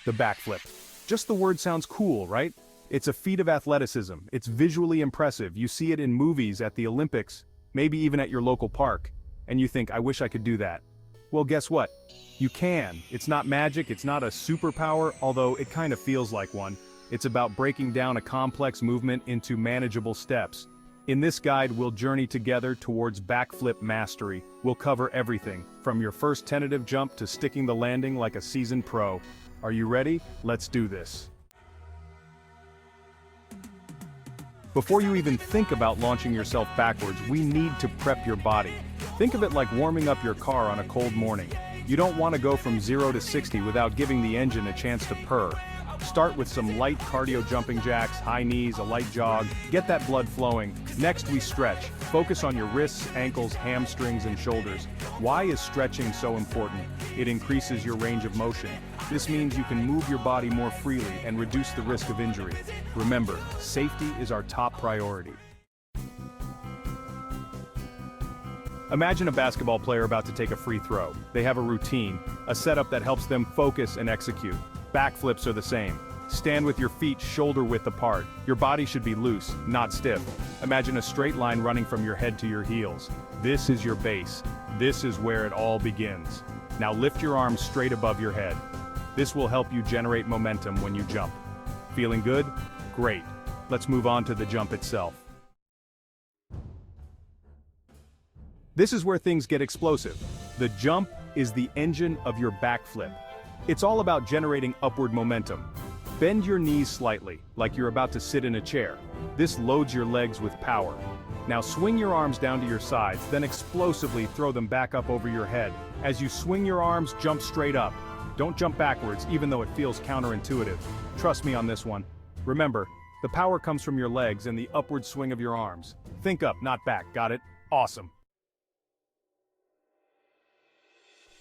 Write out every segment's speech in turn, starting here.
The backflip. Just the word sounds cool, right? It's a feat of athleticism. It's visually impressive. You see it in movies, at the Olympics, maybe even at your local park. And you think, I wish I could do that. Well, guess what? You can. It's not magic, it's not a superpower, although it kind of feels like one. It's about breaking down a complex movement into manageable steps. In this guide, we'll journey together towards backflip mastery. We'll cover everything, from your first tentative jump to sticking the landing like a seasoned pro. Are you ready? Let's do this. Before you even think about launching yourself backwards, we need to prep your body. Think of it like warming up your car on a cold morning. You don't want to go from 0 to 60 without giving the engine a chance to purr. Start with some light cardio jumping jacks, high knees, a light jog, get that blood flowing. Next we stretch. Focus on your wrists, ankles, hamstrings, and shoulders. Why is stretching so important? It increases your range of motion. This means you can move your body more freely and reduce the risk of injury. Remember, safety is our top priority. Imagine a basketball player about to take a free throw. They have a routine, a setup that helps them focus and execute. Backflips are the same. Stand with your feet shoulder width apart. Your body should be loose, not stiff. Imagine a straight line running from your head to your heels. This is your base. This is where it all begins. Now lift your arms straight above your head. This will help you generate momentum when you jump. Feeling good? Great. Let's move on to the jump itself. This is where things get explosive. The jump is the engine of your backflip. It's all about generating upward momentum. Bend your knees slightly, like you're about to sit in a chair. This loads your legs with power. Now swing your arms down to your sides, then explosively throw them back up over your head. As you swing your arms, jump straight up. Don't jump backwards, even though it feels counterintuitive. Trust me on this one. Remember, the power comes from your legs and the upward swing of your arms. Think up, not back, got it? Awesome.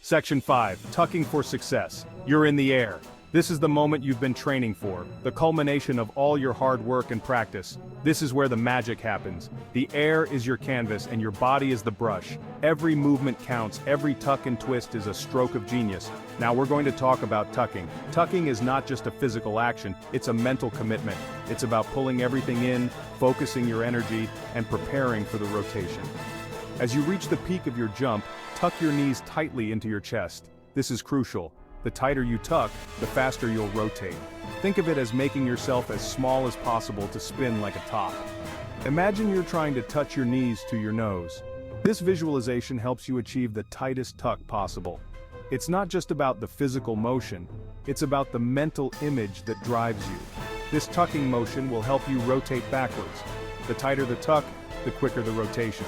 Section 5, tucking for success. You're in the air. This is the moment you've been training for, the culmination of all your hard work and practice. This is where the magic happens. The air is your canvas and your body is the brush. Every movement counts, every tuck and twist is a stroke of genius. Now we're going to talk about tucking. Tucking is not just a physical action, it's a mental commitment. It's about pulling everything in, focusing your energy, and preparing for the rotation. As you reach the peak of your jump, tuck your knees tightly into your chest. This is crucial. The tighter you tuck, the faster you'll rotate. Think of it as making yourself as small as possible to spin like a top. Imagine you're trying to touch your knees to your nose. This visualization helps you achieve the tightest tuck possible. It's not just about the physical motion, it's about the mental image that drives you. This tucking motion will help you rotate backwards. The tighter the tuck, the quicker the rotation.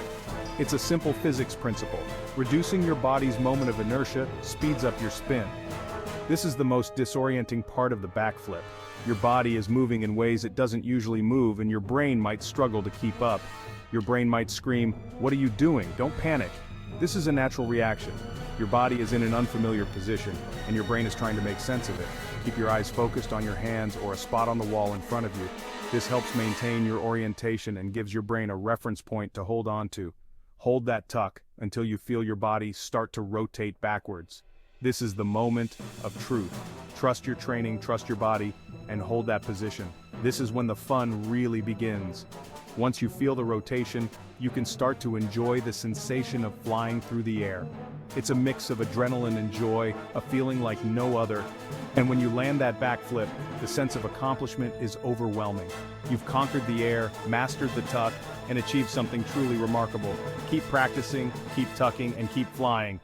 It's a simple physics principle. Reducing your body's moment of inertia speeds up your spin. This is the most disorienting part of the backflip. Your body is moving in ways it doesn't usually move and your brain might struggle to keep up. Your brain might scream, "What are you doing? Don't panic." This is a natural reaction. Your body is in an unfamiliar position and your brain is trying to make sense of it. Keep your eyes focused on your hands or a spot on the wall in front of you. This helps maintain your orientation and gives your brain a reference point to hold on to. Hold that tuck until you feel your body start to rotate backwards. This is the moment of truth. Trust your training, trust your body, and hold that position. This is when the fun really begins. Once you feel the rotation, you can start to enjoy the sensation of flying through the air. It's a mix of adrenaline and joy, a feeling like no other. And when you land that backflip, the sense of accomplishment is overwhelming. You've conquered the air, mastered the tuck, and achieved something truly remarkable. Keep practicing, keep tucking, and keep flying.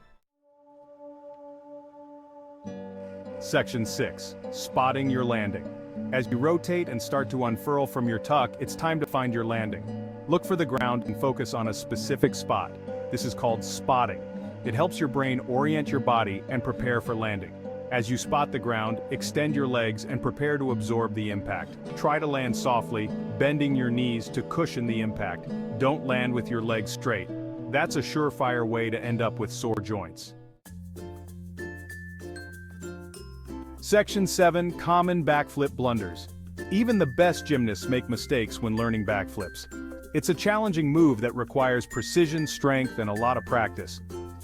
Section 6, spotting your landing. As you rotate and start to unfurl from your tuck, it's time to find your landing. Look for the ground and focus on a specific spot. This is called spotting. It helps your brain orient your body and prepare for landing. As you spot the ground, extend your legs and prepare to absorb the impact. Try to land softly, bending your knees to cushion the impact. Don't land with your legs straight. That's a surefire way to end up with sore joints. Section 7, common backflip blunders. Even the best gymnasts make mistakes when learning backflips. It's a challenging move that requires precision, strength, and a lot of practice.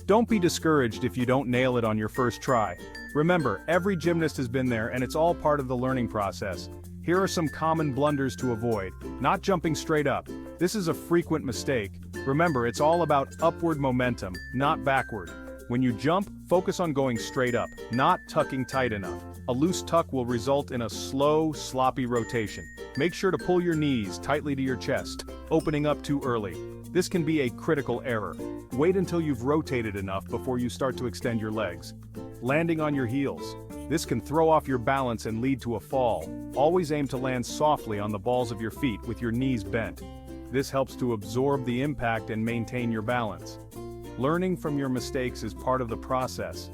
Don't be discouraged if you don't nail it on your first try. Remember, every gymnast has been there and it's all part of the learning process. Here are some common blunders to avoid. Not jumping straight up. This is a frequent mistake. Remember, it's all about upward momentum, not backward. When you jump, focus on going straight up, not tucking tight enough. A loose tuck will result in a slow, sloppy rotation. Make sure to pull your knees tightly to your chest, opening up too early. This can be a critical error. Wait until you've rotated enough before you start to extend your legs. Landing on your heels. This can throw off your balance and lead to a fall. Always aim to land softly on the balls of your feet with your knees bent. This helps to absorb the impact and maintain your balance. Learning from your mistakes is part of the process.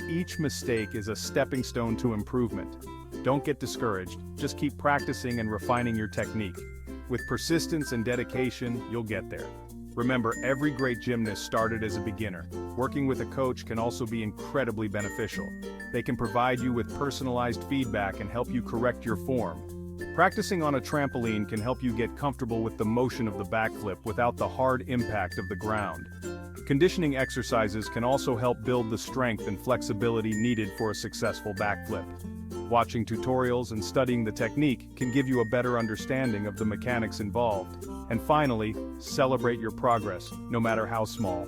Each mistake is a stepping stone to improvement. Don't get discouraged, just keep practicing and refining your technique. With persistence and dedication, you'll get there. Remember, every great gymnast started as a beginner. Working with a coach can also be incredibly beneficial. They can provide you with personalized feedback and help you correct your form. Practicing on a trampoline can help you get comfortable with the motion of the backflip without the hard impact of the ground. Conditioning exercises can also help build the strength and flexibility needed for a successful backflip. Watching tutorials and studying the technique can give you a better understanding of the mechanics involved. And finally, celebrate your progress, no matter how small.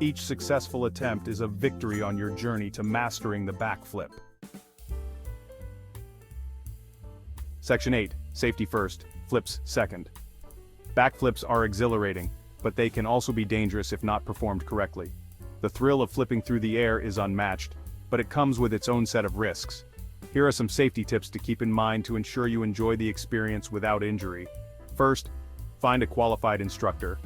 Each successful attempt is a victory on your journey to mastering the backflip. Section 8. Safety first, flips second. Backflips are exhilarating, but they can also be dangerous if not performed correctly. The thrill of flipping through the air is unmatched, but it comes with its own set of risks. Here are some safety tips to keep in mind to ensure you enjoy the experience without injury. First, find a qualified instructor.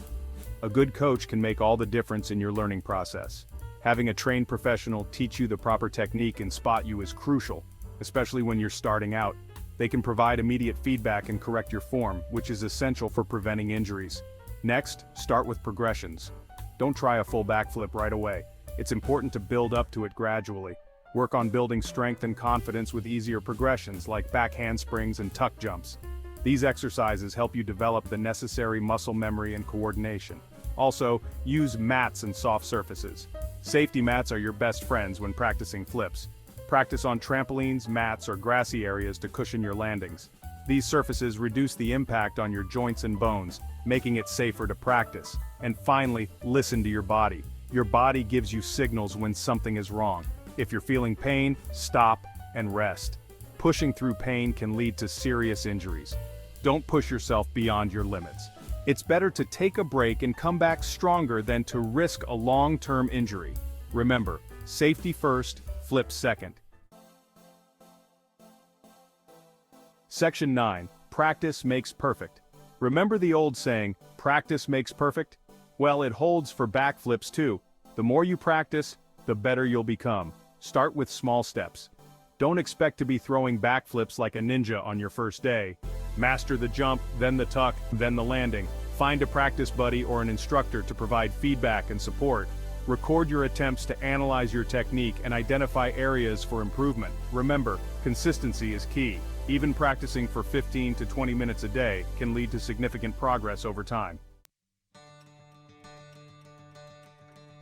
A good coach can make all the difference in your learning process. Having a trained professional teach you the proper technique and spot you is crucial, especially when you're starting out. They can provide immediate feedback and correct your form, which is essential for preventing injuries. Next, start with progressions. Don't try a full backflip right away. It's important to build up to it gradually. Work on building strength and confidence with easier progressions like back handsprings and tuck jumps. These exercises help you develop the necessary muscle memory and coordination. Also, use mats and soft surfaces. Safety mats are your best friends when practicing flips. Practice on trampolines, mats, or grassy areas to cushion your landings. These surfaces reduce the impact on your joints and bones, making it safer to practice. And finally, listen to your body. Your body gives you signals when something is wrong. If you're feeling pain, stop and rest. Pushing through pain can lead to serious injuries. Don't push yourself beyond your limits. It's better to take a break and come back stronger than to risk a long-term injury. Remember, safety first, flip second. Section 9. Practice makes perfect. Remember the old saying, practice makes perfect? Well, it holds for backflips too. The more you practice, the better you'll become. Start with small steps. Don't expect to be throwing backflips like a ninja on your first day. Master the jump, then the tuck, then the landing. Find a practice buddy or an instructor to provide feedback and support. Record your attempts to analyze your technique and identify areas for improvement. Remember, consistency is key. Even practicing for 15 to 20 minutes a day can lead to significant progress over time.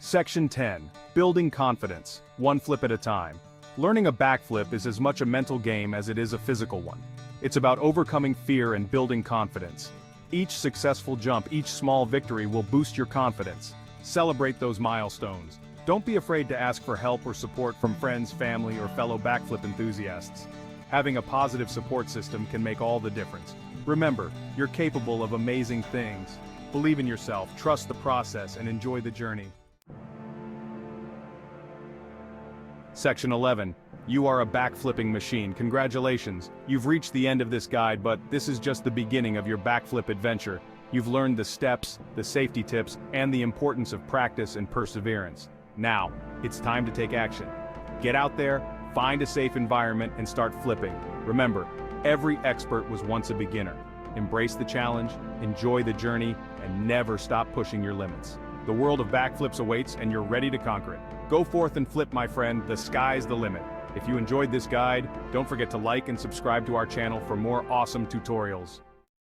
Section 10. Building confidence, one flip at a time. Learning a backflip is as much a mental game as it is a physical one. It's about overcoming fear and building confidence. Each successful jump, each small victory will boost your confidence. Celebrate those milestones. Don't be afraid to ask for help or support from friends, family, or fellow backflip enthusiasts. Having a positive support system can make all the difference. Remember, you're capable of amazing things. Believe in yourself, trust the process, and enjoy the journey. Section 11. You are a backflipping machine. Congratulations. You've reached the end of this guide, but this is just the beginning of your backflip adventure. You've learned the steps, the safety tips, and the importance of practice and perseverance. Now, it's time to take action. Get out there, find a safe environment, and start flipping. Remember, every expert was once a beginner. Embrace the challenge, enjoy the journey, and never stop pushing your limits. The world of backflips awaits, and you're ready to conquer it. Go forth and flip, my friend. The sky's the limit. If you enjoyed this guide, don't forget to like and subscribe to our channel for more awesome tutorials.